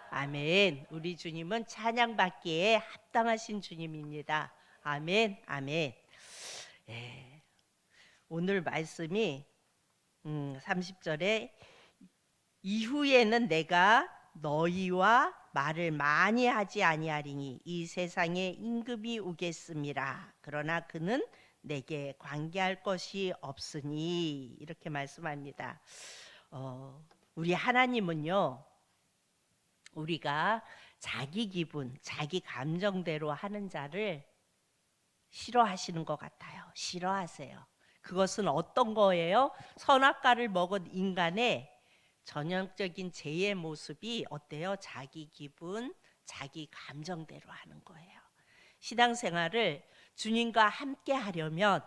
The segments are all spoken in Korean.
아멘. 우리 주님은 찬양받기에 합당하신 주님입니다. 아멘, 아멘. 예, 오늘 말씀이 30절에 이후에는 내가 너희와 말을 많이 하지 아니하리니 이 세상에 임금이 오겠음이라. 그러나 그는 내게 관계할 것이 없으니 이렇게 말씀합니다. 우리 하나님은요, 우리가 자기 기분, 자기 감정대로 하는 자를 싫어하시는 것 같아요. 싫어하세요. 그것은 어떤 거예요? 선악과를 먹은 인간의 전형적인 죄의 모습이 어때요? 자기 기분, 자기 감정대로 하는 거예요. 신앙생활을 주님과 함께 하려면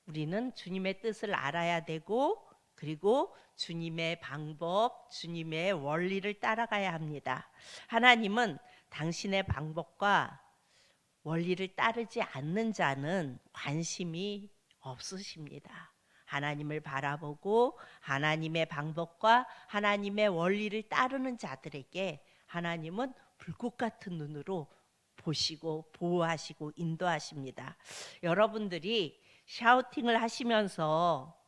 우리는 주님의 뜻을 알아야 되고, 그리고 주님의 방법, 주님의 원리를 따라가야 합니다. 하나님은 당신의 방법과 원리를 따르지 않는 자는 관심이 없으십니다. 하나님을 바라보고 하나님의 방법과 하나님의 원리를 따르는 자들에게 하나님은 불꽃 같은 눈으로 보시고 보호하시고 인도하십니다. 여러분들이 샤우팅을 하시면서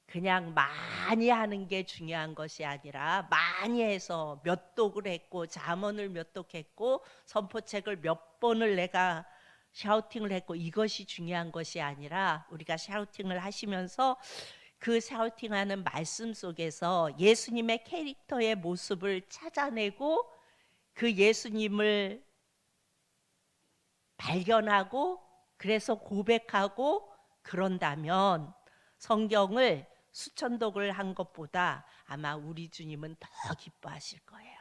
그냥 많이 하는 게 중요한 것이 아니라 많이 해서 몇 독을 했고 잠언을 몇 독 했고 선포책을 몇 번을 내가 샤우팅을 했고 이것이 중요한 것이 아니라 우리가 샤우팅을 하시면서 그 샤우팅하는 말씀 속에서 예수님의 캐릭터의 모습을 찾아내고 그 예수님을 발견하고 그래서 고백하고 그런다면 성경을 수천독을 한 것보다 아마 우리 주님은 더 기뻐하실 거예요.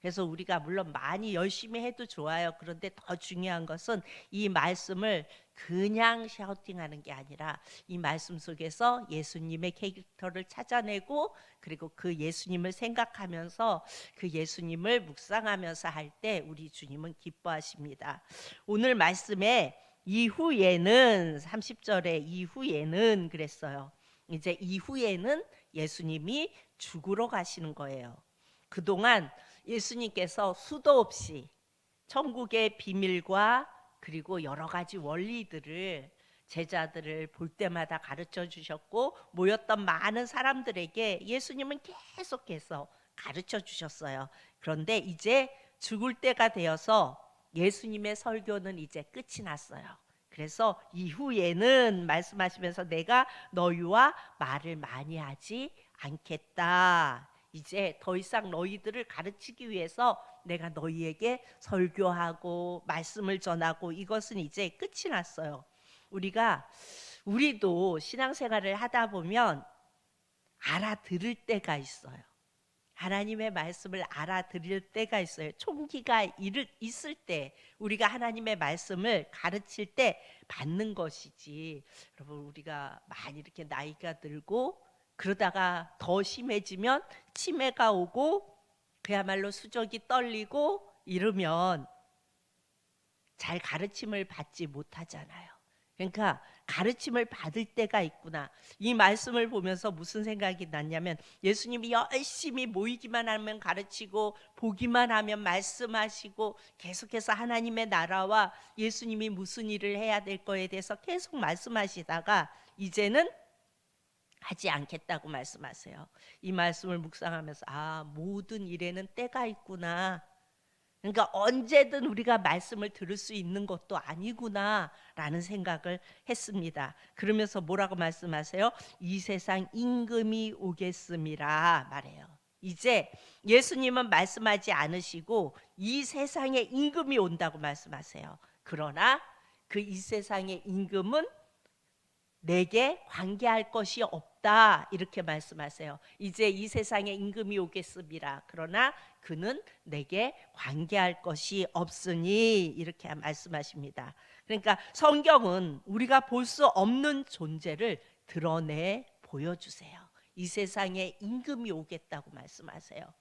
그래서 우리가 물론 많이 열심히 해도 좋아요. 그런데 더 중요한 것은 이 말씀을 그냥 샤우팅하는 게 아니라 이 말씀 속에서 예수님의 캐릭터를 찾아내고 그리고 그 예수님을 생각하면서 그 예수님을 묵상하면서 할 때 우리 주님은 기뻐하십니다. 오늘 말씀에 이후에는 30절에 이후에는 그랬어요. 이제 이후에는 예수님이 죽으러 가시는 거예요. 그동안 예수님께서 수도 없이 천국의 비밀과 그리고 여러 가지 원리들을 제자들을 볼 때마다 가르쳐 주셨고 모였던 많은 사람들에게 예수님은 계속해서 가르쳐 주셨어요. 그런데 이제 죽을 때가 되어서 예수님의 설교는 이제 끝이 났어요. 그래서 이후에는 말씀하시면서 내가 너희와 말을 많이 하지 않겠다. 이제 더 이상 너희들을 가르치기 위해서 내가 너희에게 설교하고 말씀을 전하고 이것은 이제 끝이 났어요. 우리도 신앙생활을 하다 보면 알아들을 때가 있어요. 하나님의 말씀을 알아들을 때가 있어요. 총기가 있을 때 우리가 하나님의 말씀을 가르칠 때 받는 것이지. 여러분 우리가 많이 이렇게 나이가 들고 그러다가 더 심해지면 치매가 오고 그야말로 수족이 떨리고 이러면 잘 가르침을 받지 못하잖아요. 그러니까 가르침을 받을 때가 있구나. 이 말씀을 보면서 무슨 생각이 났냐면 예수님이 열심히 모이기만 하면 가르치고 보기만 하면 말씀하시고 계속해서 하나님의 나라와 예수님이 무슨 일을 해야 될 거에 대해서 계속 말씀하시다가 이제는 하지 않겠다고 말씀하세요. 이 말씀을 묵상하면서 모든 일에는 때가 있구나. 그러니까 언제든 우리가 말씀을 들을 수 있는 것도 아니구나라는 생각을 했습니다. 그러면서 뭐라고 말씀하세요? 이 세상 임금이 오겠음이라 말해요. 이제 예수님은 말씀하지 않으시고 이 세상에 임금이 온다고 말씀하세요. 그러나 그 이 세상의 임금은 내게 관계할 것이 없다 이렇게 말씀하세요. 이제 이 세상에 임금이 오겠습니다. 그러나 그는 내게 관계할 것이 없으니 이렇게 말씀하십니다. 그러니까 성경은 우리가 볼 수 없는 존재를 드러내 보여주세요. 이 세상에 임금이 오겠다고 말씀하세요.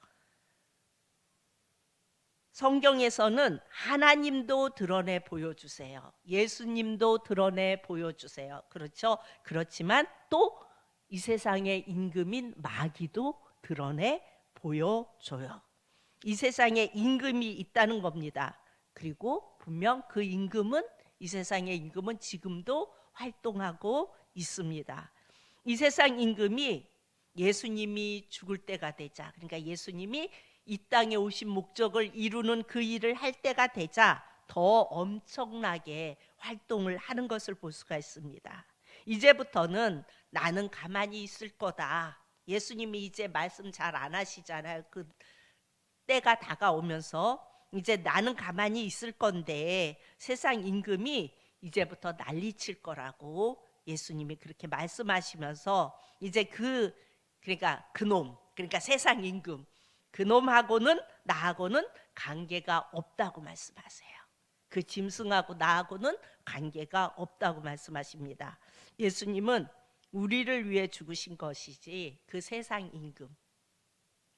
성경에서는 하나님도 드러내 보여주세요. 예수님도 드러내 보여주세요. 그렇죠? 그렇지만 또 이 세상의 임금인 마귀도 드러내 보여줘요. 이 세상에 임금이 있다는 겁니다. 그리고 분명 그 임금은, 이 세상의 임금은 지금도 활동하고 있습니다. 이 세상 임금이 예수님이 죽을 때가 되자, 그러니까 예수님이 이 땅에 오신 목적을 이루는 그 일을 할 때가 되자 더 엄청나게 활동을 하는 것을 볼 수가 있습니다. 이제부터는 나는 가만히 있을 거다. 예수님이 이제 말씀 잘 안 하시잖아요. 그 때가 다가오면서 이제 나는 가만히 있을 건데 세상 임금이 이제부터 난리칠 거라고 예수님이 그렇게 말씀하시면서 이제 그러니까 그놈, 그러니까 세상 임금, 그놈하고는 나하고는 관계가 없다고 말씀하세요. 그 짐승하고 나하고는 관계가 없다고 말씀하십니다. 예수님은 우리를 위해 죽으신 것이지 그 세상 임금,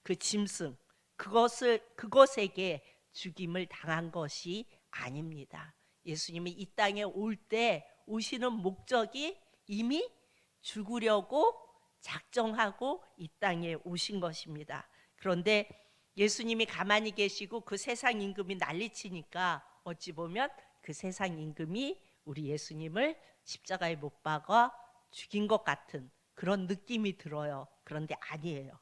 그 짐승, 그것에게 죽임을 당한 것이 아닙니다. 예수님이 이 땅에 올 때 오시는 목적이 이미 죽으려고 작정하고 이 땅에 오신 것입니다. 그런데 예수님이 가만히 계시고 그 세상 임금이 난리치니까 어찌 보면 그 세상 임금이 우리 예수님을 십자가에 못 박아 죽인 것 같은 그런 느낌이 들어요. 그런데 아니에요.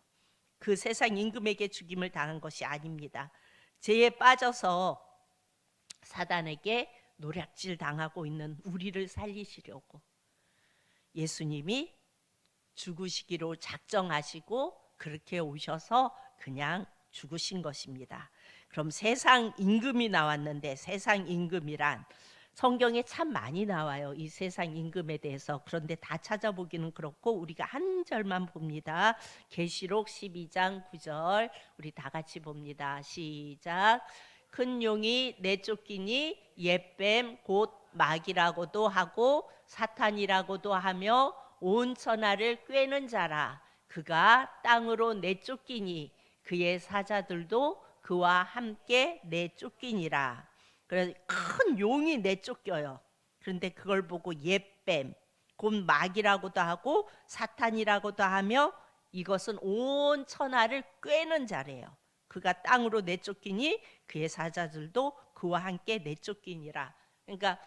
그 세상 임금에게 죽임을 당한 것이 아닙니다. 죄에 빠져서 사단에게 노략질 당하고 있는 우리를 살리시려고 예수님이 죽으시기로 작정하시고 그렇게 오셔서 그냥 죽으신 것입니다. 그럼 세상 임금이 나왔는데, 세상 임금이란 성경에 참 많이 나와요. 이 세상 임금에 대해서. 그런데 다 찾아보기는 그렇고 우리가 한 절만 봅니다. 계시록 12장 9절 우리 다 같이 봅니다. 시작. 큰 용이 내쫓기니 옛뱀 곧 마귀라고도 하고 사탄이라고도 하며 온 천하를 꿰는 자라. 그가 땅으로 내쫓기니 그의 사자들도 그와 함께 내쫓기니라. 그래서 큰 용이 내쫓겨요. 그런데 그걸 보고 옛뱀, 곧 마귀라고도 하고 사탄이라고도 하며 이것은 온 천하를 꿰는 자래요. 그가 땅으로 내쫓기니 그의 사자들도 그와 함께 내쫓기니라. 그러니까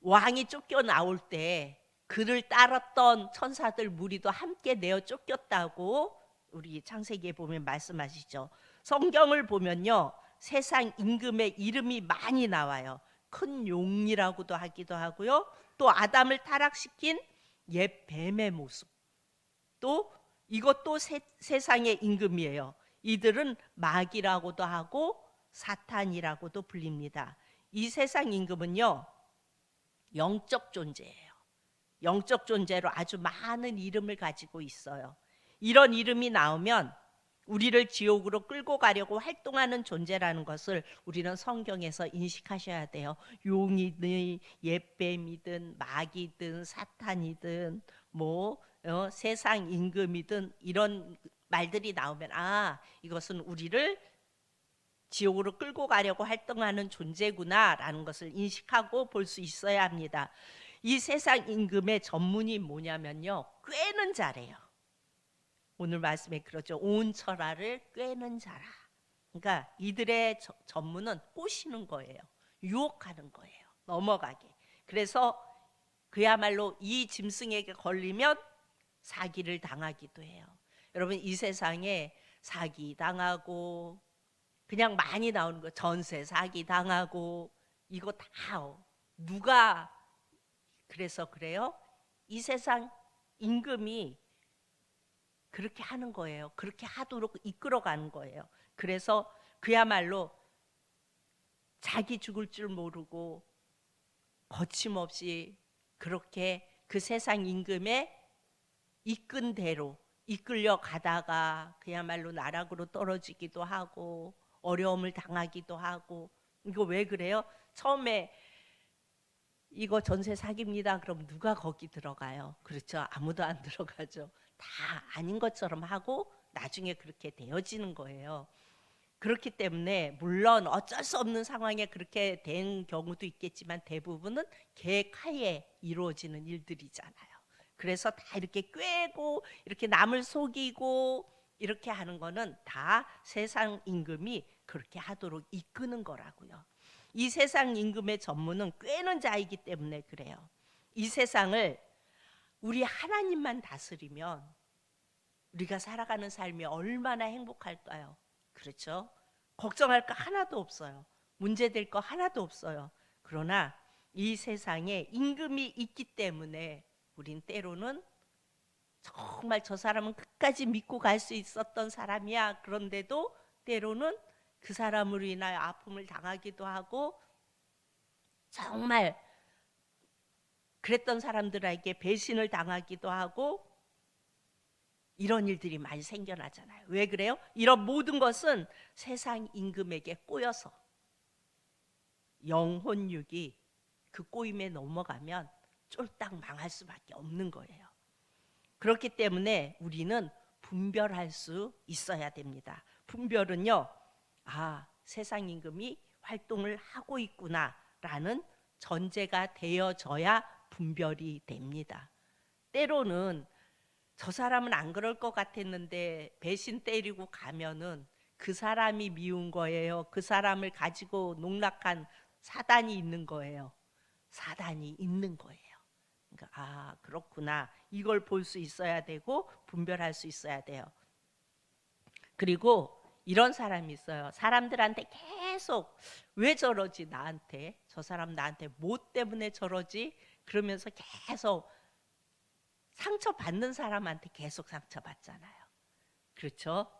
왕이 쫓겨 나올 때 그를 따랐던 천사들 무리도 함께 내어 쫓겼다고 우리 창세기에 보면 말씀하시죠. 성경을 보면요, 세상 임금의 이름이 많이 나와요. 큰 용이라고도 하기도 하고요, 또 아담을 타락시킨 옛 뱀의 모습, 또 이것도 세상의 임금이에요. 이들은 마귀라고도 하고 사탄이라고도 불립니다. 이 세상 임금은요, 영적 존재예요. 영적 존재로 아주 많은 이름을 가지고 있어요. 이런 이름이 나오면 우리를 지옥으로 끌고 가려고 활동하는 존재라는 것을 우리는 성경에서 인식하셔야 돼요. 용이든 옛뱀이든 마귀든 사탄이든 세상 임금이든 이런 말들이 나오면 이것은 우리를 지옥으로 끌고 가려고 활동하는 존재구나라는 것을 인식하고 볼 수 있어야 합니다. 이 세상 임금의 전문이 뭐냐면요, 꿰는 자래요. 오늘 말씀에 그러죠. 온 천하를 꿰는 자라. 그러니까 이들의 전문은 꼬시는 거예요. 유혹하는 거예요. 넘어가게. 그래서 그야말로 이 짐승에게 걸리면 사기를 당하기도 해요. 여러분, 이 세상에 사기 당하고 그냥 많이 나오는 거, 전세 사기 당하고 이거 다 누가 그래서 그래요? 이 세상 임금이 그렇게 하는 거예요. 그렇게 하도록 이끌어가는 거예요. 그래서 그야말로 자기 죽을 줄 모르고 거침없이 그렇게 그 세상 임금의 이끈 대로 이끌려 가다가 그야말로 나락으로 떨어지기도 하고 어려움을 당하기도 하고. 이거 왜 그래요? 처음에 이거 전세 사기입니다. 그럼 누가 거기 들어가요? 그렇죠. 아무도 안 들어가죠. 다 아닌 것처럼 하고 나중에 그렇게 되어지는 거예요. 그렇기 때문에 물론 어쩔 수 없는 상황에 그렇게 된 경우도 있겠지만 대부분은 계획하에 이루어지는 일들이잖아요. 그래서 다 이렇게 꿰고 이렇게 남을 속이고 이렇게 하는 거는 다 세상 임금이 그렇게 하도록 이끄는 거라고요. 이 세상 임금의 전무는 꿰는 자이기 때문에 그래요. 이 세상을 우리 하나님만 다스리면 우리가 살아가는 삶이 얼마나 행복할까요? 그렇죠? 걱정할 거 하나도 없어요. 문제될 거 하나도 없어요. 그러나 이 세상에 임금이 있기 때문에 우린 때로는 정말 저 사람은 끝까지 믿고 갈 수 있었던 사람이야. 그런데도 때로는 그 사람으로 인하여 아픔을 당하기도 하고 정말 그랬던 사람들에게 배신을 당하기도 하고 이런 일들이 많이 생겨나잖아요. 왜 그래요? 이런 모든 것은 세상 임금에게 꼬여서 영혼육이 그 꼬임에 넘어가면 쫄딱 망할 수밖에 없는 거예요. 그렇기 때문에 우리는 분별할 수 있어야 됩니다. 분별은요, 세상 임금이 활동을 하고 있구나라는 전제가 되어져야 분별이 됩니다. 때로는 저 사람은 안 그럴 것 같았는데 배신 때리고 가면은 그 사람이 미운 거예요. 그 사람을 가지고 농락한 사단이 있는 거예요. 사단이 있는 거예요. 그러니까 그렇구나. 이걸 볼 수 있어야 되고 분별할 수 있어야 돼요. 그리고 이런 사람이 있어요. 사람들한테 계속 왜 저러지 나한테? 저 사람 나한테 뭐 때문에 저러지? 그러면서 계속 상처받는 사람한테 계속 상처받잖아요. 그렇죠?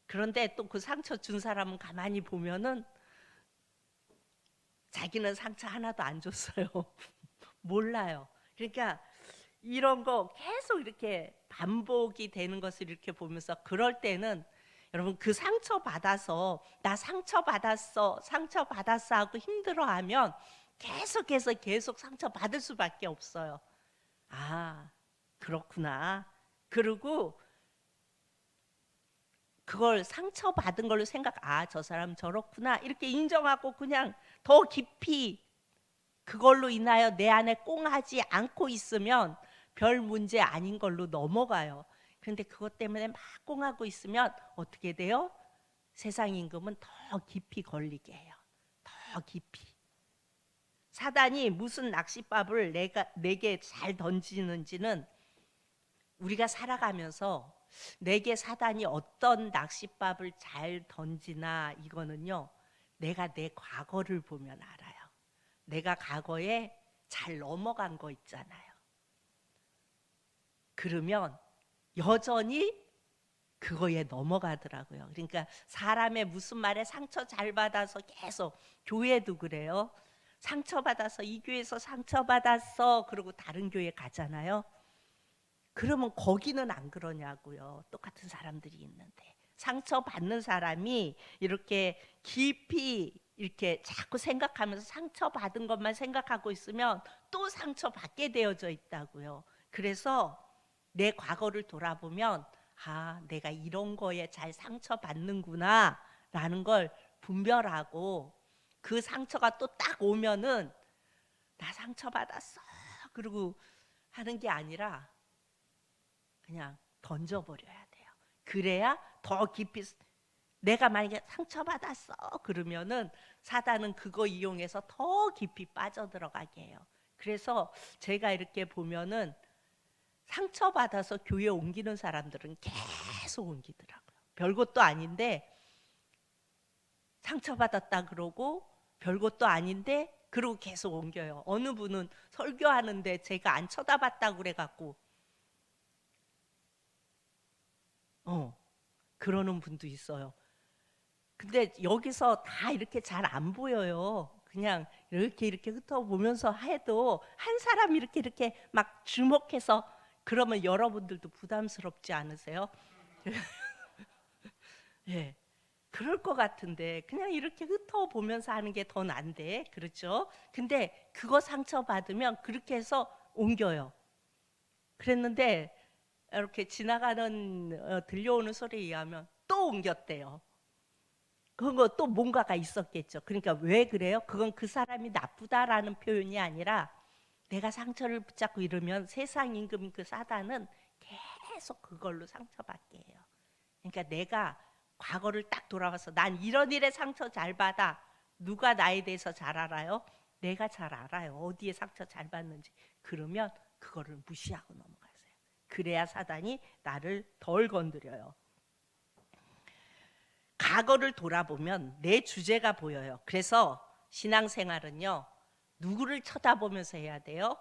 그런데 또 그 상처 준 사람은 가만히 보면은 자기는 상처 하나도 안 줬어요. 몰라요. 그러니까 이런 거 계속 이렇게 반복이 되는 것을 이렇게 보면서 그럴 때는 여러분 그 상처 받아서 나 상처 받았어 하고 힘들어하면 계속해서 계속 상처 받을 수밖에 없어요. 그렇구나. 그리고 그걸 상처받은 걸로 저 사람 저렇구나 이렇게 인정하고 그냥 더 깊이 그걸로 인하여 내 안에 꽁하지 않고 있으면 별 문제 아닌 걸로 넘어가요. 그런데 그것 때문에 막 꽁하고 있으면 어떻게 돼요? 세상 임금은 더 깊이 걸리게 해요. 더 깊이. 사단이 무슨 낚싯밥을 내게 잘 던지는지는 우리가 살아가면서 내게 사단이 어떤 낚싯밥을 잘 던지나 이거는요, 내가 내 과거를 보면 알아요. 내가 과거에 잘 넘어간 거 있잖아요. 그러면 여전히 그거에 넘어가더라고요. 그러니까 사람의 무슨 말에 상처 잘 받아서 계속, 교회도 그래요. 상처받아서 이 교회에서 상처받았어 그러고 다른 교회 가잖아요. 그러면 거기는 안 그러냐고요. 똑같은 사람들이 있는데 상처받는 사람이 이렇게 깊이 이렇게 자꾸 생각하면서 상처받은 것만 생각하고 있으면 또 상처받게 되어져 있다고요. 그래서 내 과거를 돌아보면 내가 이런 거에 잘 상처받는구나 라는 걸 분별하고 그 상처가 또 딱 오면은 나 상처받았어 그러고 하는 게 아니라 그냥 던져버려야 돼요. 그래야 더 깊이 내가 만약에 상처받았어 그러면은 사단은 그거 이용해서 더 깊이 빠져들어가게 해요. 그래서 제가 이렇게 보면은 상처받아서 교회 옮기는 사람들은 계속 옮기더라고요. 별것도 아닌데 상처받았다 그러고 별것도 아닌데 그러고 계속 옮겨요. 어느 분은 설교하는데 제가 안 쳐다봤다고 그래갖고 그러는 분도 있어요. 근데 여기서 다 이렇게 잘 안 보여요. 그냥 이렇게 흩어보면서 해도 한 사람 이렇게 막 주목해서 그러면 여러분들도 부담스럽지 않으세요? 예. 그럴 것 같은데 그냥 이렇게 흩어보면서 하는 게 더 난데 그렇죠? 근데 그거 상처받으면 그렇게 해서 옮겨요. 그랬는데 이렇게 지나가는 들려오는 소리에 의하면 또 옮겼대요. 그거 또 뭔가가 있었겠죠. 그러니까 왜 그래요? 그건 그 사람이 나쁘다라는 표현이 아니라 내가 상처를 붙잡고 이러면 세상 임금 그 사단은 계속 그걸로 상처받게 해요. 그러니까 내가 과거를 딱 돌아와서 난 이런 일에 상처 잘 받아. 누가 나에 대해서 잘 알아요? 내가 잘 알아요. 어디에 상처 잘 받는지. 그러면 그거를 무시하고 넘어가세요. 그래야 사단이 나를 덜 건드려요. 과거를 돌아보면 내 주제가 보여요. 그래서 신앙생활은요, 누구를 쳐다보면서 해야 돼요?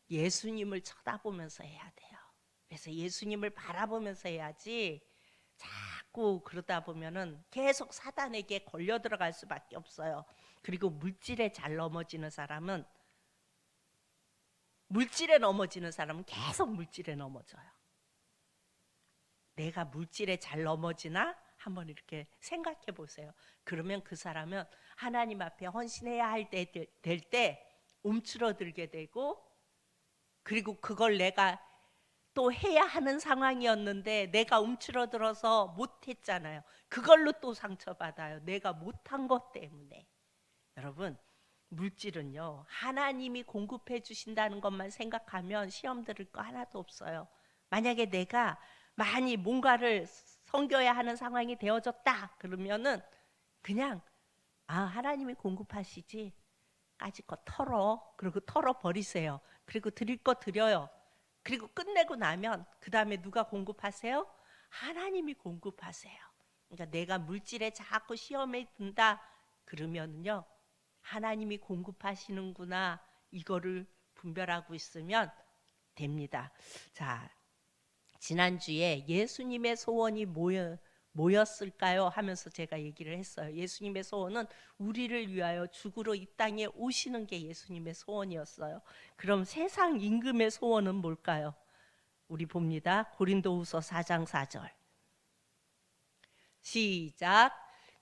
예수님을 쳐다보면서 해야 돼요. 그래서 예수님을 바라보면서 해야지 자꾸 그러다 보면은 계속 사단에게 걸려 들어갈 수밖에 없어요. 그리고 물질에 잘 넘어지는 사람은 계속 물질에 넘어져요. 내가 물질에 잘 넘어지나? 한번 이렇게 생각해 보세요. 그러면 그 사람은 하나님 앞에 헌신해야 할 때 될 때 움츠러들게 되고, 그리고 그걸 내가 또 해야 하는 상황이었는데 내가 움츠러들어서 못했잖아요. 그걸로 또 상처받아요. 내가 못한 것 때문에. 여러분, 물질은요, 하나님이 공급해 주신다는 것만 생각하면 시험 들을 거 하나도 없어요. 만약에 내가 많이 뭔가를 섬겨야 하는 상황이 되어졌다 그러면은 그냥 하나님이 공급하시지, 까짓 거 털어. 그리고 털어 버리세요. 그리고 드릴 거 드려요. 그리고 끝내고 나면 그 다음에 누가 공급하세요? 하나님이 공급하세요. 그러니까 내가 물질에 자꾸 시험에 든다 그러면요, 하나님이 공급하시는구나, 이거를 분별하고 있으면 됩니다. 자, 지난주에 예수님의 소원이 뭐였을까요? 하면서 제가 얘기를 했어요. 예수님의 소원은 우리를 위하여 죽으러 이 땅에 오시는 게 예수님의 소원이었어요. 그럼 세상 임금의 소원은 뭘까요? 우리 봅니다. 고린도후서 4장 4절. 시작.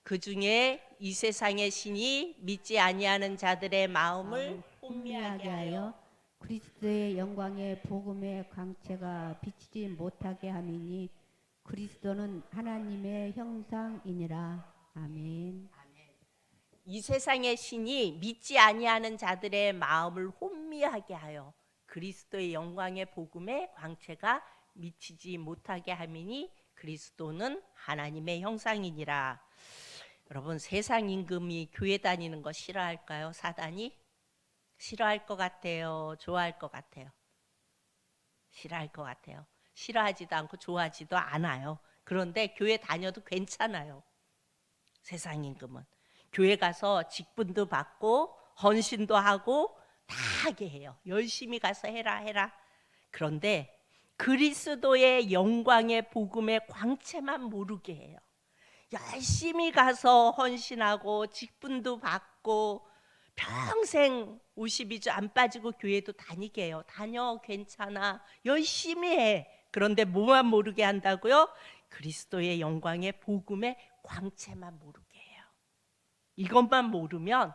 그 중에 이 세상의 신이 믿지 아니하는 자들의 마음을 혼미하게 하여 그리스도의 영광의 복음의 광채가 비치지 못하게 함이니 그리스도는 하나님의 형상이니라. 아멘. 이 세상의 신이 믿지 아니하는 자들의 마음을 혼미하게 하여 그리스도의 영광의 복음의 광채가 미치지 못하게 함이니 그리스도는 하나님의 형상이니라. 여러분, 세상 임금이 교회 다니는 거 싫어할까요? 사단이? 싫어할 것 같아요? 좋아할 것 같아요? 싫어할 것 같아요. 싫어하지도 않고 좋아하지도 않아요. 그런데 교회 다녀도 괜찮아요. 세상 임금은 교회 가서 직분도 받고 헌신도 하고 다 하게 해요. 열심히 가서 해라. 그런데 그리스도의 영광의 복음의 광채만 모르게 해요. 열심히 가서 헌신하고 직분도 받고 평생 52주 안 빠지고 교회도 다니게 해요. 다녀, 괜찮아, 열심히 해. 그런데 뭐만 모르게 한다고요? 그리스도의 영광의 복음의 광채만 모르게 해요. 이것만 모르면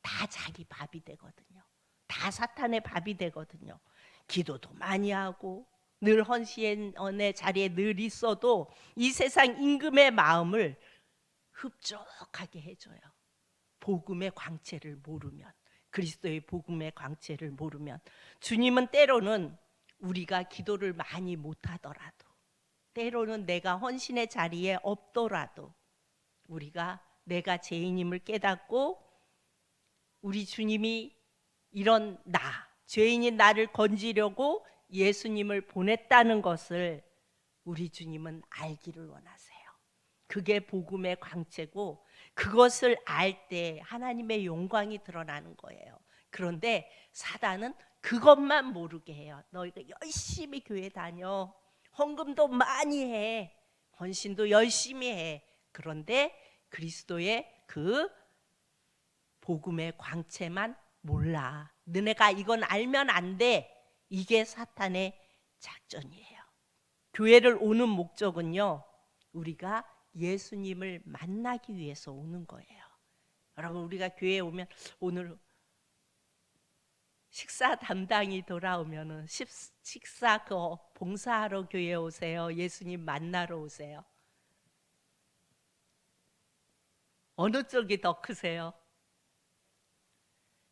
다 자기 밥이 되거든요. 다 사탄의 밥이 되거든요. 기도도 많이 하고 늘 헌신의 자리에 늘 있어도 이 세상 임금의 마음을 흡족하게 해줘요. 복음의 광채를 모르면, 그리스도의 복음의 광채를 모르면. 주님은 때로는 우리가 기도를 많이 못하더라도, 때로는 내가 헌신의 자리에 없더라도, 우리가 내가 죄인임을 깨닫고 우리 주님이 이런 죄인인 나를 건지려고 예수님을 보냈다는 것을 우리 주님은 알기를 원하세요. 그게 복음의 광채고, 그것을 알 때 하나님의 영광이 드러나는 거예요. 그런데 사단은 그것만 모르게 해요. 너희가 열심히 교회 다녀, 헌금도 많이 해, 헌신도 열심히 해. 그런데 그리스도의 그 복음의 광채만 몰라. 너네가 이건 알면 안 돼. 이게 사탄의 작전이에요. 교회를 오는 목적은요, 우리가 예수님을 만나기 위해서 오는 거예요. 여러분, 우리가 교회에 오면 오늘 식사 담당이 돌아오면은 식사 그 봉사하러 교회에 오세요? 예수님 만나러 오세요? 어느 쪽이 더 크세요?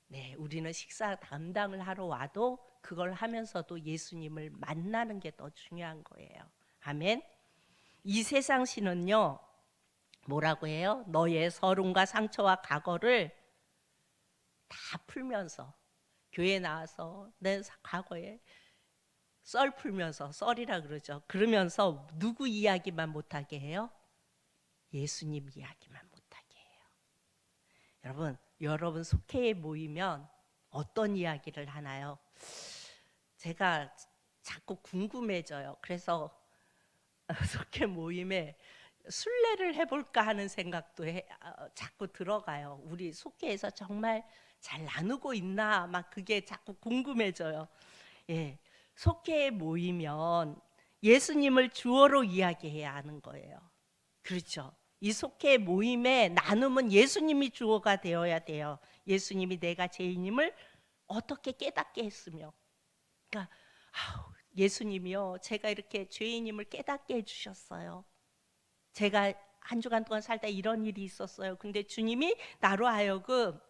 네, 우리는 식사 담당을 하러 와도 그걸 하면서도 예수님을 만나는 게 더 중요한 거예요. 아멘. 이 세상 신은요, 뭐라고 해요? 너의 서름과 상처와 과거를 다 풀면서 교회 나와서 내 과거에 썰 풀면서, 썰이라 그러죠. 그러면서 누구 이야기만 못하게 해요? 예수님 이야기만 못하게 해요. 여러분 속회에 모이면 어떤 이야기를 하나요? 제가 자꾸 궁금해져요. 그래서 속회 모임에 순례를 해볼까 하는 생각도 자꾸 들어가요. 우리 속회에서 정말 잘 나누고 있나 막 그게 자꾸 궁금해져요. 예, 속회에 모이면 예수님을 주어로 이야기해야 하는 거예요. 그렇죠. 이 속회 모임에 나눔은 예수님이 주어가 되어야 돼요. 예수님이 내가 죄인임을 어떻게 깨닫게 했으며, 그러니까 예수님이요, 제가 이렇게 죄인임을 깨닫게 해주셨어요. 제가 한 주간 동안 살다 이런 일이 있었어요. 근데 주님이 나로 하여금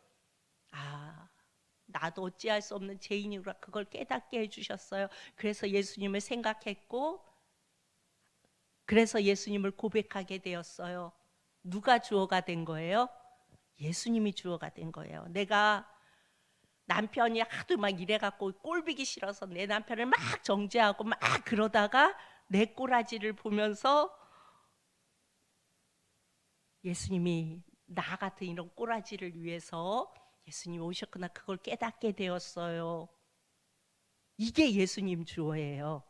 나도 어찌할 수 없는 죄인이구나, 그걸 깨닫게 해주셨어요. 그래서 예수님을 생각했고, 그래서 예수님을 고백하게 되었어요. 누가 주어가 된 거예요? 예수님이 주어가 된 거예요. 내가 남편이 하도 막 이래갖고 꼴보기 싫어서 내 남편을 막 정죄하고 막 그러다가 내 꼬라지를 보면서 예수님이 나 같은 이런 꼬라지를 위해서 예수님이 오셨구나, 그걸 깨닫게 되었어요. 이게 예수님 주어예요.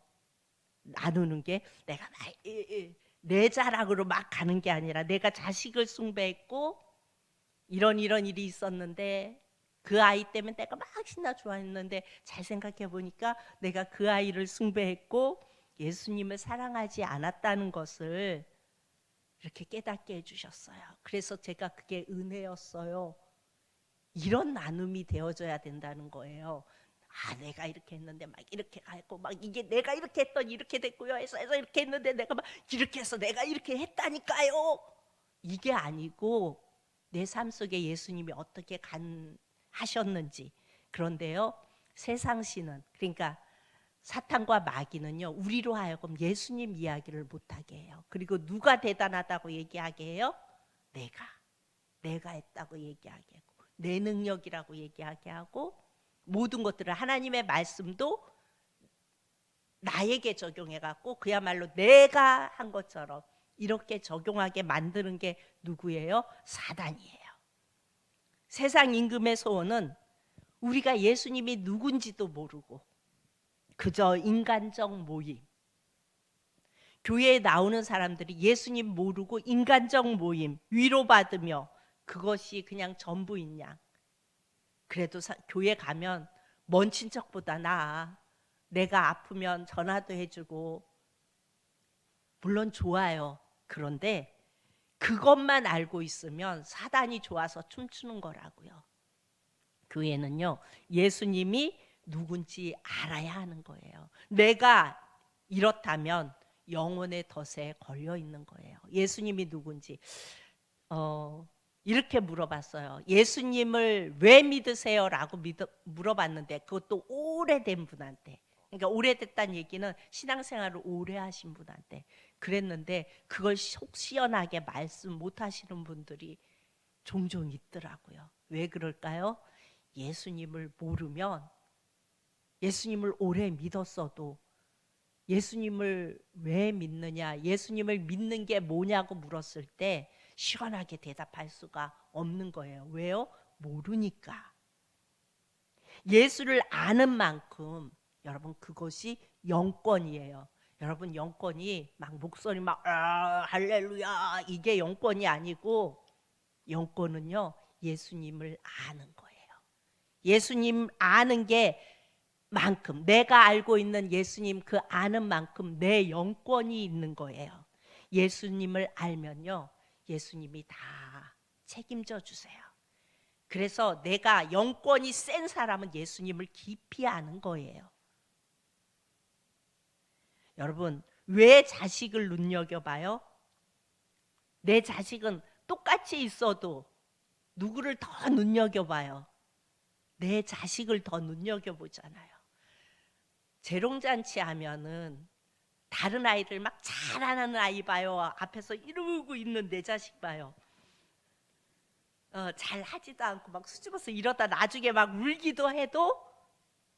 나누는 게 내가 막 내 자랑으로 막 가는 게 아니라, 내가 자식을 숭배했고 이런 일이 있었는데 그 아이 때문에 내가 막 신나 좋아했는데 잘 생각해 보니까 내가 그 아이를 숭배했고 예수님을 사랑하지 않았다는 것을 이렇게 깨닫게 해주셨어요. 그래서 제가 그게 은혜였어요. 이런 나눔이 되어져야 된다는 거예요. 내가 이렇게 했는데 막 이렇게 했고, 막 이게 내가 이렇게 했더니 이렇게 됐고요, 해서 이렇게 했는데 내가 막 이렇게 해서 내가 이렇게 했다니까요. 이게 아니고 내 삶 속에 예수님이 어떻게 하셨는지. 그런데요, 세상 신은, 그러니까 사탄과 마귀는요, 우리로 하여금 예수님 이야기를 못하게 해요. 그리고 누가 대단하다고 얘기하게 해요? 내가 했다고 얘기하게 하고, 내 능력이라고 얘기하게 하고, 모든 것들을, 하나님의 말씀도 나에게 적용해갖고 그야말로 내가 한 것처럼 이렇게 적용하게 만드는 게 누구예요? 사단이에요. 세상 임금의 소원은 우리가 예수님이 누군지도 모르고 그저 인간적 모임, 교회에 나오는 사람들이 예수님 모르고 인간적 모임, 위로받으며 그것이 그냥 전부인 양. 그래도 교회 가면 먼 친척보다 나아. 내가 아프면 전화도 해주고, 물론 좋아요. 그런데 그것만 알고 있으면 사단이 좋아서 춤추는 거라고요. 교회는요, 예수님이 누군지 알아야 하는 거예요. 내가 이렇다면 영혼의 덫에 걸려 있는 거예요. 예수님이 누군지 이렇게 물어봤어요. 예수님을 왜 믿으세요? 라고 물어봤는데, 그것도 오래된 분한테, 그러니까 오래됐다는 얘기는 신앙생활을 오래 하신 분한테 그랬는데, 그걸 속 시원하게 말씀 못 하시는 분들이 종종 있더라고요. 왜 그럴까요? 예수님을 모르면, 예수님을 오래 믿었어도 예수님을 왜 믿느냐, 예수님을 믿는 게 뭐냐고 물었을 때 시원하게 대답할 수가 없는 거예요. 왜요? 모르니까. 예수를 아는 만큼 여러분, 그것이 영권이에요. 여러분, 영권이 막 목소리 막 할렐루야 이게 영권이 아니고, 영권은요, 예수님을 아는 거예요. 예수님 아는 게 만큼, 내가 알고 있는 예수님 그 아는 만큼 내 영권이 있는 거예요. 예수님을 알면요, 예수님이 다 책임져 주세요. 그래서 내가 영권이 센 사람은 예수님을 깊이 아는 거예요. 여러분, 왜 자식을 눈여겨봐요? 내 자식은 똑같이 있어도 누구를 더 눈여겨봐요? 내 자식을 더 눈여겨보잖아요. 재롱잔치 하면은 다른 아이들 막 잘하는 아이 봐요. 앞에서 이러고 있는 내 자식 봐요. 잘 하지도 않고 막 수줍어서 이러다 나중에 막 울기도 해도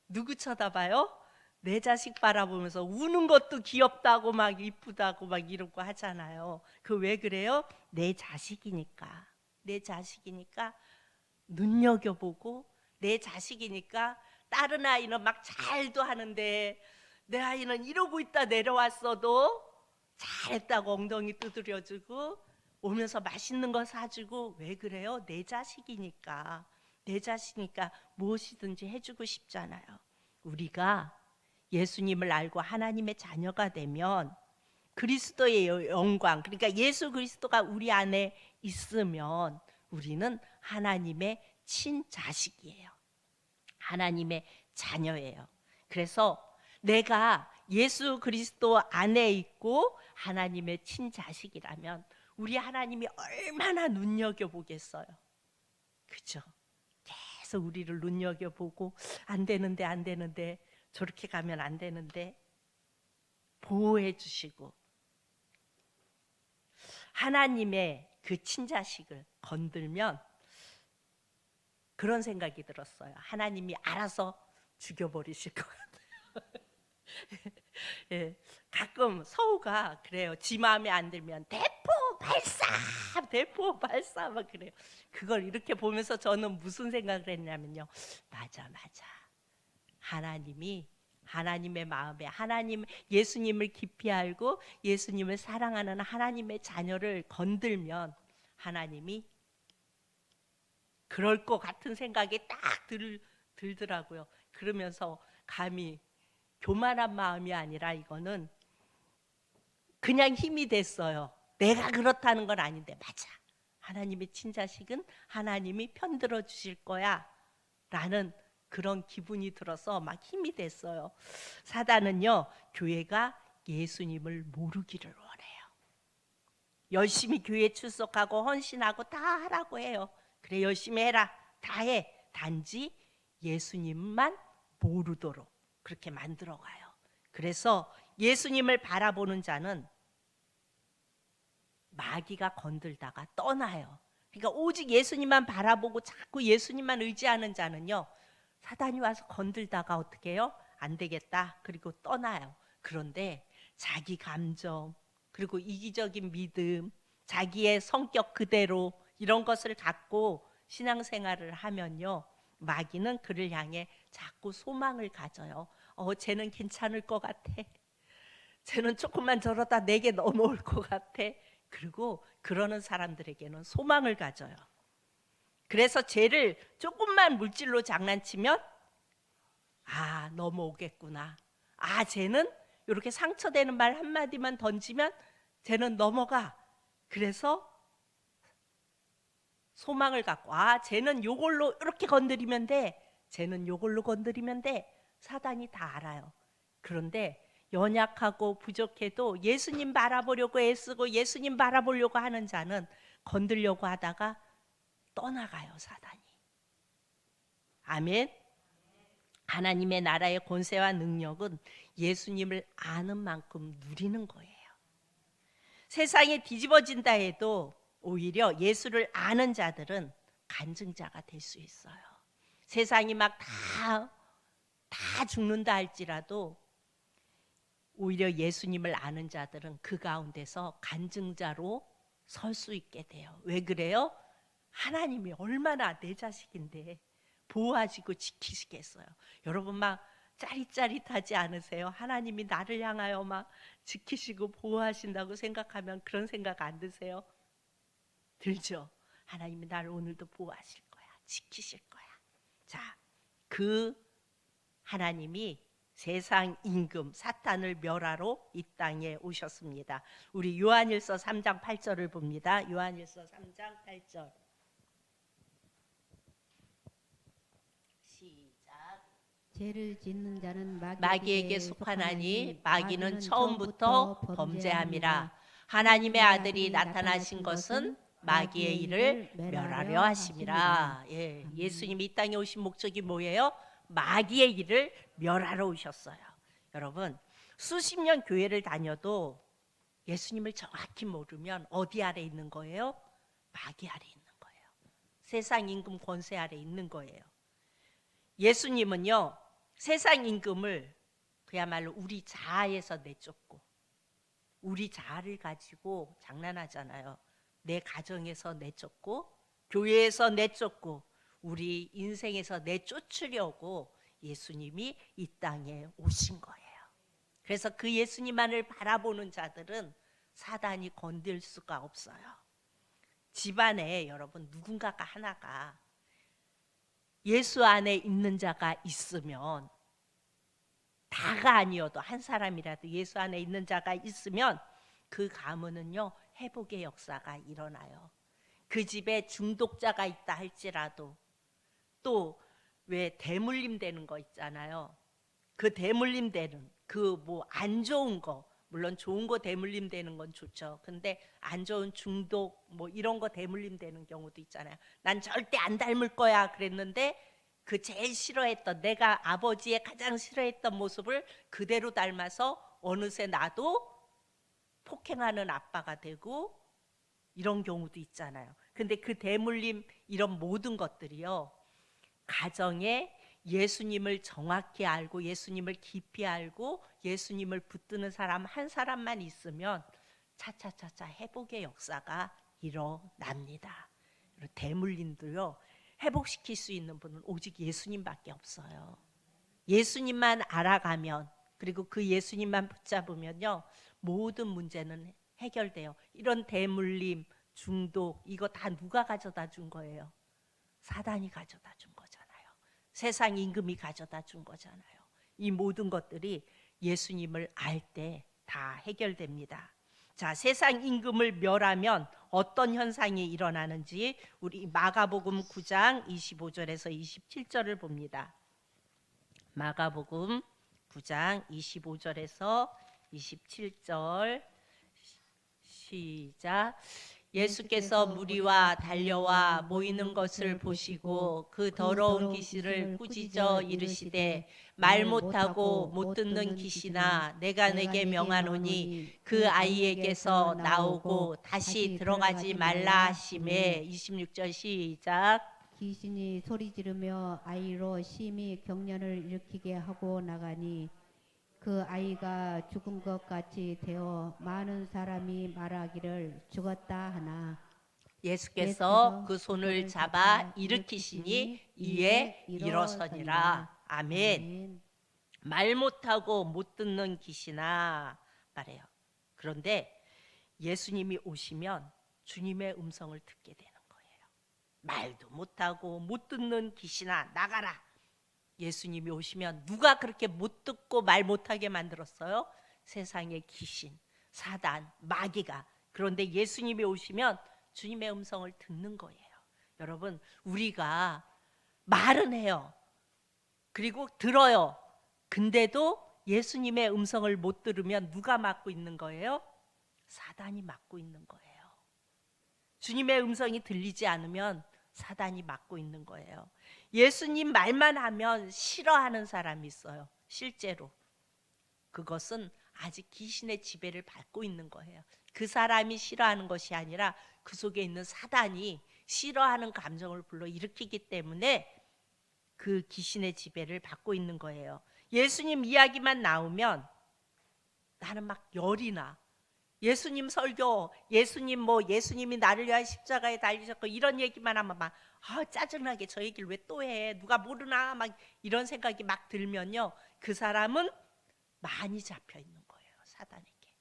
누구 쳐다봐요? 내 자식 바라보면서 우는 것도 귀엽다고 막 이쁘다고 막 이러고 하잖아요. 그 왜 그래요? 내 자식이니까. 내 자식이니까 눈여겨보고, 내 자식이니까 다른 아이는 막 잘도 하는데 내 아이는 이러고 있다 내려왔어도 잘했다고 엉덩이 두드려주고 오면서 맛있는 거 사주고. 왜 그래요? 내 자식이니까. 내 자식이니까 무엇이든지 해주고 싶잖아요. 우리가 예수님을 알고 하나님의 자녀가 되면 그리스도의 영광, 그러니까 예수 그리스도가 우리 안에 있으면 우리는 하나님의 친자식이에요. 하나님의 자녀예요. 그래서 내가 예수 그리스도 안에 있고 하나님의 친자식이라면 우리 하나님이 얼마나 눈여겨보겠어요. 그죠? 계속 우리를 눈여겨보고 안 되는데 저렇게 가면 안 되는데 보호해 주시고, 하나님의 그 친자식을 건들면 그런 생각이 들었어요. 하나님이 알아서 죽여버리실 것 같아요. 예, 가끔 서우가 그래요. 지 마음에 안 들면 대포 발사 막 그래요. 그걸 이렇게 보면서 저는 무슨 생각을 했냐면요. 맞아. 하나님의 마음에 예수님을 깊이 알고 예수님을 사랑하는 하나님의 자녀를 건들면 하나님이 그럴 것 같은 생각이 딱 들더라고요. 그러면서 감히 교만한 마음이 아니라 이거는 그냥 힘이 됐어요. 내가 그렇다는 건 아닌데 맞아. 하나님의 친자식은 하나님이 편들어 주실 거야 라는 그런 기분이 들어서 막 힘이 됐어요. 사단은요, 교회가 예수님을 모르기를 원해요. 열심히 교회 출석하고 헌신하고 다 하라고 해요. 그래, 열심히 해라, 다 해. 단지 예수님만 모르도록 그렇게 만들어가요. 그래서 예수님을 바라보는 자는 마귀가 건들다가 떠나요. 그러니까 오직 예수님만 바라보고 자꾸 예수님만 의지하는 자는요, 사단이 와서 건들다가 어떻게 해요? 안 되겠다. 그리고 떠나요. 그런데 자기 감정, 그리고 이기적인 믿음, 자기의 성격 그대로 이런 것을 갖고 신앙생활을 하면요, 마귀는 그를 향해 자꾸 소망을 가져요. 쟤는 괜찮을 것 같아. 쟤는 조금만 저러다 내게 넘어올 것 같아. 그리고 그러는 사람들에게는 소망을 가져요. 그래서 쟤를 조금만 물질로 장난치면 넘어오겠구나. 쟤는 이렇게 상처되는 말 한마디만 던지면 쟤는 넘어가. 그래서 소망을 갖고 쟤는 요걸로 이렇게 건드리면 돼. 쟤는 요걸로 건드리면 돼. 사단이 다 알아요. 그런데 연약하고 부족해도 예수님 바라보려고 애쓰고 예수님 바라보려고 하는 자는 건들려고 하다가 떠나가요, 사단이. 아멘. 하나님의 나라의 권세와 능력은 예수님을 아는 만큼 누리는 거예요. 세상이 뒤집어진다 해도 오히려 예수를 아는 자들은 간증자가 될 수 있어요. 세상이 막 다 죽는다 할지라도 오히려 예수님을 아는 자들은 그 가운데서 간증자로 설 수 있게 돼요. 왜 그래요? 하나님이 얼마나 내 자식인데 보호하시고 지키시겠어요. 여러분 막 짜릿짜릿하지 않으세요? 하나님이 나를 향하여 막 지키시고 보호하신다고 생각하면 그런 생각 안 드세요? 들죠? 하나님이 나를 오늘도 보호하실 거야, 지키실 거야. 자, 그 하나님이 세상 임금 사탄을 멸하러 이 땅에 오셨습니다. 우리 요한일서 3장 8절을 봅니다. 요한일서 3장 8절. 시작. 죄를 짓는 자는 마귀에게 속하나니 마귀는 처음부터 범죄함이라. 하나님의 아들이 나타나신 것은 마귀의 일을 멸하려 하심이라. 예, 아멘. 예수님이 이 땅에 오신 목적이 뭐예요? 마귀의 일을 멸하러 오셨어요. 여러분, 수십 년 교회를 다녀도 예수님을 정확히 모르면 어디 아래 있는 거예요? 마귀 아래 있는 거예요. 세상 임금 권세 아래 있는 거예요. 예수님은요, 세상 임금을 그야말로 우리 자아에서 내쫓고, 우리 자아를 가지고 장난하잖아요. 내 가정에서 내쫓고, 교회에서 내쫓고, 우리 인생에서 내쫓으려고 예수님이 이 땅에 오신 거예요. 그래서 그 예수님만을 바라보는 자들은 사단이 건들 수가 없어요. 집안에 여러분 누군가가 하나가 예수 안에 있는 자가 있으면, 다가 아니어도 한 사람이라도 예수 안에 있는 자가 있으면 그 가문은요, 회복의 역사가 일어나요. 그 집에 중독자가 있다 할지라도, 또 왜 대물림 되는 거 있잖아요. 그 대물림 되는 그 뭐 안 좋은 거, 물론 좋은 거 대물림 되는 건 좋죠. 근데 안 좋은 중독 뭐 이런 거 대물림 되는 경우도 있잖아요. 난 절대 안 닮을 거야 그랬는데 그 제일 싫어했던, 내가 아버지의 가장 싫어했던 모습을 그대로 닮아서 어느새 나도 폭행하는 아빠가 되고 이런 경우도 있잖아요. 근데 그 대물림 이런 모든 것들이요, 가정에 예수님을 정확히 알고 예수님을 깊이 알고 예수님을 붙드는 사람 한 사람만 있으면 차차차차 회복의 역사가 일어납니다. 대물림도요, 회복시킬 수 있는 분은 오직 예수님밖에 없어요. 예수님만 알아가면, 그리고 그 예수님만 붙잡으면요, 모든 문제는 해결돼요. 이런 대물림, 중독, 이거 다 누가 가져다 준 거예요? 사단이 가져다 준 거잖아요. 세상 임금이 가져다 준 거잖아요. 이 모든 것들이 예수님을 알 때 다 해결됩니다. 자, 세상 임금을 멸하면 어떤 현상이 일어나는지 우리 마가복음 9장 25절에서 27절을 봅니다. 마가복음 9장 25절에서 27절 시작. 예수께서 무리와 달려와 모이는 것을 보시고 그 더러운 귀신을 꾸짖어 이르시되, 말 못하고 못 듣는 귀신아, 내가 내게 명하노니 그 아이에게서 나오고 다시 들어가지 말라 하시매. 26절 시작. 귀신이 소리 지르며 아이로 심히 경련을 일으키게 하고 나가니 그 아이가 죽은 것 같이 되어 많은 사람이 말하기를 죽었다 하나, 예수께서 그 손을 잡아 일으키시니 이에 일어서니라. 아멘. 말 못하고 못 듣는 귀신아 말해요. 그런데 예수님이 오시면 주님의 음성을 듣게 되는 거예요. 말도 못하고 못 듣는 귀신아 나가라. 예수님이 오시면 누가 그렇게 못 듣고 말 못하게 만들었어요? 세상의 귀신, 사단, 마귀가. 그런데 예수님이 오시면 주님의 음성을 듣는 거예요. 여러분, 우리가 말은 해요. 그리고 들어요. 근데도 예수님의 음성을 못 들으면 누가 막고 있는 거예요? 사단이 막고 있는 거예요. 주님의 음성이 들리지 않으면 사단이 막고 있는 거예요. 예수님 말만 하면 싫어하는 사람이 있어요. 실제로. 그것은 아직 귀신의 지배를 받고 있는 거예요. 그 사람이 싫어하는 것이 아니라 그 속에 있는 사단이 싫어하는 감정을 불러일으키기 때문에 그 귀신의 지배를 받고 있는 거예요. 예수님 이야기만 나오면 나는 막 열이 나. 예수님 설교, 예수님 예수님이 나를 위하여 십자가에 달리셨고 이런 얘기만 하면 막 짜증나게 저 얘기를 왜 또 해? 누가 모르나? 막 이런 생각이 막 들면요, 그 사람은 많이 잡혀 있는 거예요, 사단에게.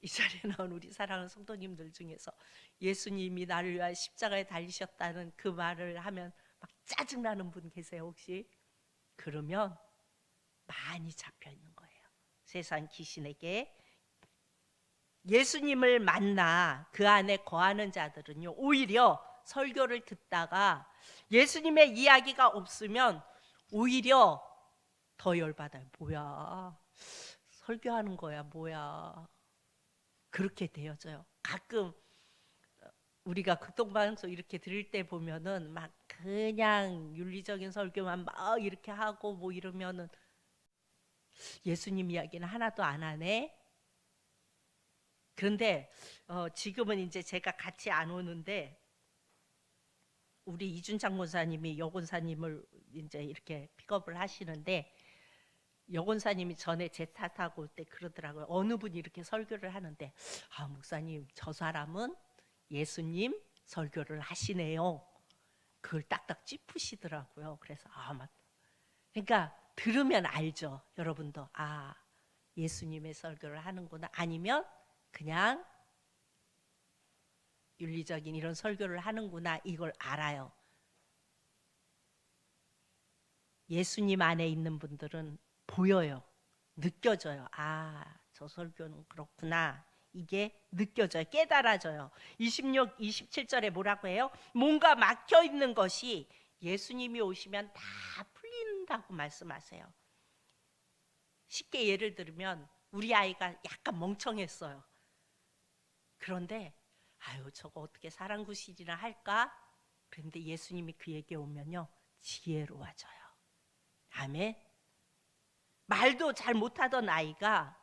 이 자리에 나온 우리 사랑하는 성도님들 중에서 예수님이 나를 위하여 십자가에 달리셨다는 그 말을 하면 막 짜증나는 분 계세요, 혹시? 그러면 많이 잡혀 있는 거예요, 세상 귀신에게. 예수님을 만나 그 안에 거하는 자들은요, 오히려 설교를 듣다가 예수님의 이야기가 없으면 오히려 더 열받아요. 뭐야, 설교하는 거야 뭐야. 그렇게 되어져요. 가끔 우리가 극동방송 이렇게 들을 때 보면은 막 그냥 윤리적인 설교만 막 이렇게 하고 뭐 이러면은 예수님 이야기는 하나도 안 하네. 그런데 지금은 이제 제가 같이 안 오는데 우리 이준창 권사님이 여권사님을 이제 이렇게 픽업을 하시는데, 여권사님이 전에 제 차 타고 올 때 그러더라고요. 어느 분이 이렇게 설교를 하는데, 아 목사님 저 사람은 예수님 설교를 하시네요. 그걸 딱딱 짚으시더라고요. 그래서 아 맞다. 그러니까 들으면 알죠. 여러분도 아 예수님의 설교를 하는구나. 아니면 그냥 윤리적인 이런 설교를 하는구나. 이걸 알아요. 예수님 안에 있는 분들은 보여요. 느껴져요. 아, 저 설교는 그렇구나. 이게 느껴져요. 깨달아져요. 26, 27절에 뭐라고 해요? 뭔가 막혀 있는 것이 예수님이 오시면 다 풀린다고 말씀하세요. 쉽게 예를 들면 우리 아이가 약간 멍청했어요. 그런데 아유 저거 어떻게 사랑구실이나 할까? 그런데 예수님이 그에게 오면요 지혜로워져요. 아멘. 말도 잘 못하던 아이가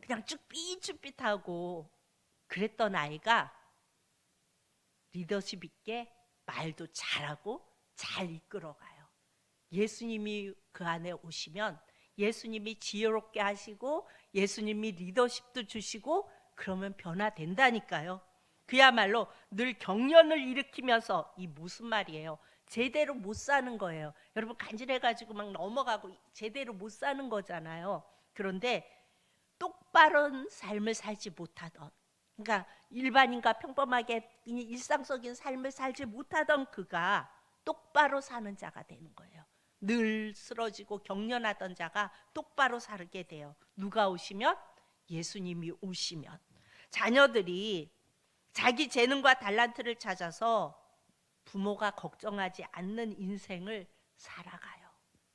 그냥 쭈삣쭈삣하고 그랬던 아이가 리더십 있게 말도 잘하고 잘 이끌어가요. 예수님이 그 안에 오시면 예수님이 지혜롭게 하시고 예수님이 리더십도 주시고 그러면 변화된다니까요. 그야말로 늘 경련을 일으키면서, 이 무슨 말이에요? 제대로 못 사는 거예요. 여러분 간질해가지고 막 넘어가고 제대로 못 사는 거잖아요. 그런데 똑바른 삶을 살지 못하던, 그러니까 일반인과 평범하게 일상적인 삶을 살지 못하던 그가 똑바로 사는 자가 되는 거예요. 늘 쓰러지고 경련하던 자가 똑바로 살게 돼요. 누가 오시면? 예수님이 오시면. 자녀들이 자기 재능과 달란트를 찾아서 부모가 걱정하지 않는 인생을 살아가요.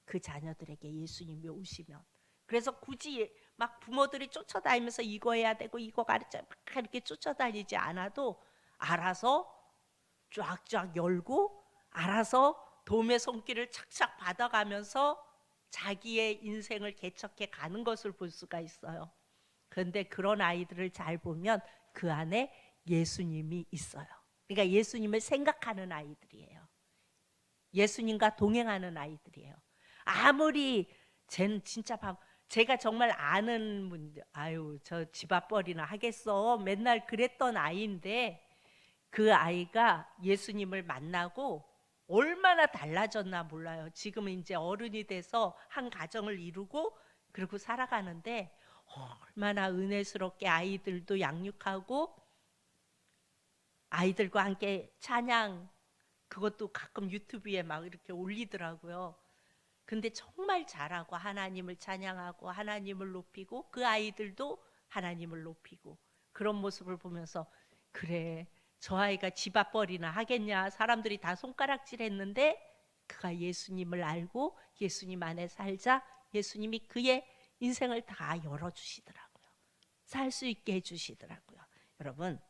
그 자녀들에게 예수님이 오시면. 그래서 굳이 막 부모들이 쫓아다니면서 이거 해야 되고 이거 가르쳐 막 이렇게 쫓아다니지 않아도 알아서 쫙쫙 열고 알아서 도움의 손길을 착착 받아가면서 자기의 인생을 개척해 가는 것을 볼 수가 있어요. 그런데 그런 아이들을 잘 보면 그 안에 예수님이 있어요. 그러니까 예수님을 생각하는 아이들이에요. 예수님과 동행하는 아이들이에요. 아무리 쟤는 진짜 제가 정말 아는 분들, 아유 저 집 앞벌이나 하겠어 맨날 그랬던 아이인데 그 아이가 예수님을 만나고 얼마나 달라졌나 몰라요. 지금은 이제 어른이 돼서 한 가정을 이루고 그리고 살아가는데 얼마나 은혜스럽게 아이들도 양육하고 아이들과 함께 찬양, 그것도 가끔 유튜브에 막 이렇게 올리더라고요. 근데 정말 잘하고 하나님을 찬양하고 하나님을 높이고 그 아이들도 하나님을 높이고 그런 모습을 보면서 그래 저 아이가 집 앞벌이나 하겠냐, 사람들이 다 손가락질했는데 그가 예수님을 알고 예수님 안에 살자 예수님이 그의 인생을 다 열어주시더라고요. 살 수 있게 해주시더라고요. 여러분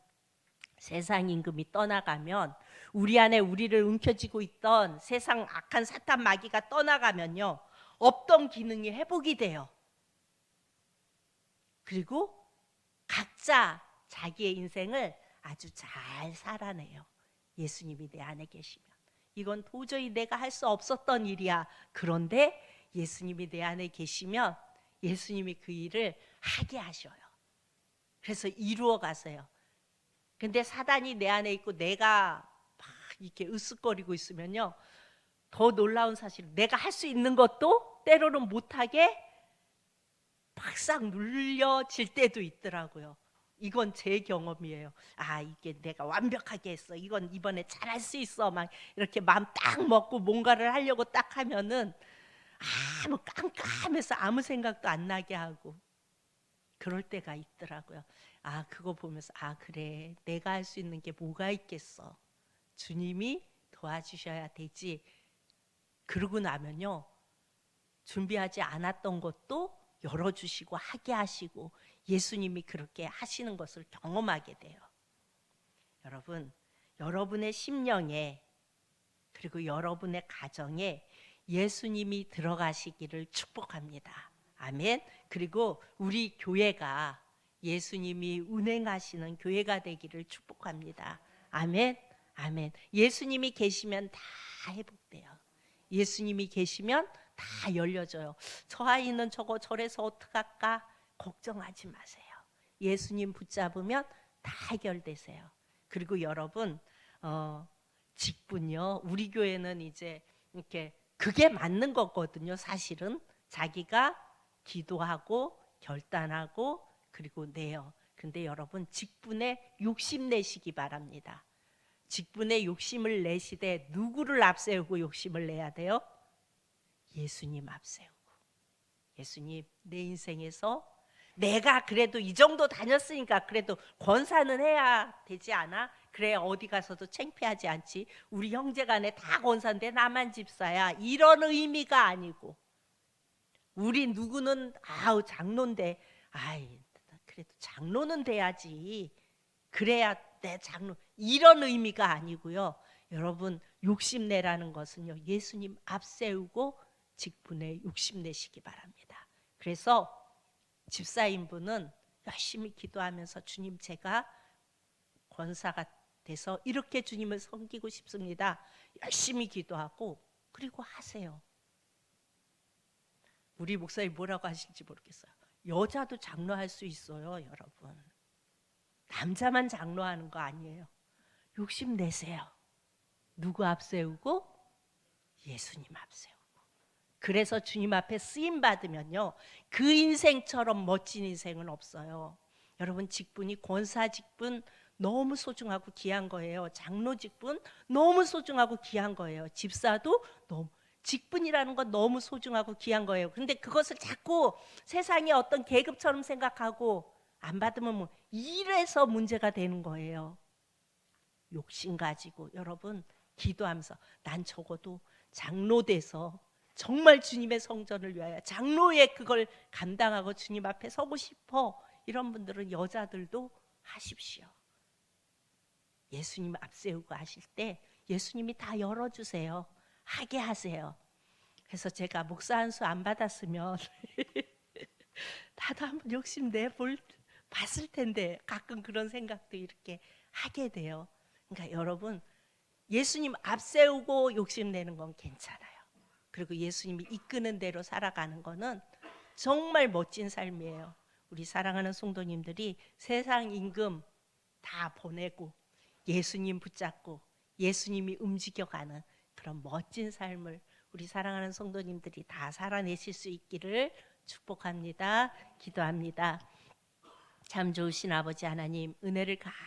세상 임금이 떠나가면 우리 안에 우리를 움켜쥐고 있던 세상 악한 사탄 마귀가 떠나가면요 없던 기능이 회복이 돼요. 그리고 각자 자기의 인생을 아주 잘 살아내요. 예수님이 내 안에 계시면. 이건 도저히 내가 할 수 없었던 일이야. 그런데 예수님이 내 안에 계시면 예수님이 그 일을 하게 하셔요. 그래서 이루어 가세요. 근데 사단이 내 안에 있고 내가 막 이렇게 으쓱거리고 있으면요 더 놀라운 사실, 내가 할 수 있는 것도 때로는 못하게 팍싹 눌려질 때도 있더라고요. 이건 제 경험이에요. 아 이게 내가 완벽하게 했어, 이건 이번에 잘할 수 있어, 막 이렇게 마음 딱 먹고 뭔가를 하려고 딱 하면은 아무 깜깜해서 아무 생각도 안 나게 하고 그럴 때가 있더라고요. 아 그거 보면서 아 그래 내가 할 수 있는 게 뭐가 있겠어, 주님이 도와주셔야 되지. 그러고 나면요 준비하지 않았던 것도 열어주시고 하게 하시고 예수님이 그렇게 하시는 것을 경험하게 돼요. 여러분 여러분의 심령에 그리고 여러분의 가정에 예수님이 들어가시기를 축복합니다. 아멘. 그리고 우리 교회가 예수님이 운행하시는 교회가 되기를 축복합니다. 아멘. 아멘. 예수님이 계시면 다 회복돼요. 예수님이 계시면 다 열려져요. 저 아이는 저거 저래서 어떡할까? 걱정하지 마세요. 예수님 붙잡으면 다 해결되세요. 그리고 여러분 직분요. 우리 교회는 이제 이렇게 그게 맞는 거거든요. 사실은 자기가 기도하고 결단하고 그리고 내요. 근데 여러분 직분에 욕심 내시기 바랍니다. 직분에 욕심을 내시되 누구를 앞세우고 욕심을 내야 돼요? 예수님 앞세우고. 예수님 내 인생에서 내가 그래도 이 정도 다녔으니까 그래도 권사는 해야 되지 않아? 그래 어디 가서도 창피하지 않지. 우리 형제간에 다 권사인데 나만 집사야. 이런 의미가 아니고 우리 누구는 아우 장로인데 아이 그래도 장로는 돼야지. 그래야 내 장로. 이런 의미가 아니고요. 여러분 욕심내라는 것은요. 예수님 앞세우고 직분에 욕심내시기 바랍니다. 그래서 집사인분은 열심히 기도하면서 주님 제가 권사가 돼서 이렇게 주님을 섬기고 싶습니다. 열심히 기도하고 그리고 하세요. 우리 목사님 뭐라고 하실지 모르겠어요. 여자도 장로할 수 있어요, 여러분. 남자만 장로하는 거 아니에요. 욕심 내세요. 누구 앞세우고? 예수님 앞세우고. 그래서 주님 앞에 쓰임 받으면요, 그 인생처럼 멋진 인생은 없어요. 여러분 직분이 권사 직분 너무 소중하고 귀한 거예요. 장로 직분 너무 소중하고 귀한 거예요. 집사도 너무 직분이라는 건 너무 소중하고 귀한 거예요. 그런데 그것을 자꾸 세상의 어떤 계급처럼 생각하고 안 받으면 뭐 이래서 문제가 되는 거예요. 욕심 가지고 여러분 기도하면서 난 적어도 장로 돼서 정말 주님의 성전을 위하여 장로의 그걸 감당하고 주님 앞에 서고 싶어. 이런 분들은 여자들도 하십시오. 예수님 앞세우고 하실 때 예수님이 다 열어주세요. 하게 하세요. 그래서 제가 목사 한 수 안 받았으면 나도 한번 욕심내 봤을 텐데 가끔 그런 생각도 이렇게 하게 돼요. 그러니까 여러분 예수님 앞세우고 욕심내는 건 괜찮아요. 그리고 예수님이 이끄는 대로 살아가는 거는 정말 멋진 삶이에요. 우리 사랑하는 성도님들이 세상 임금 다 보내고 예수님 붙잡고 예수님이 움직여가는 그런 멋진 삶을 우리 사랑하는 성도님들이 다 살아내실 수 있기를 축복합니다. 기도합니다. 참 좋으신 아버지 하나님, 은혜를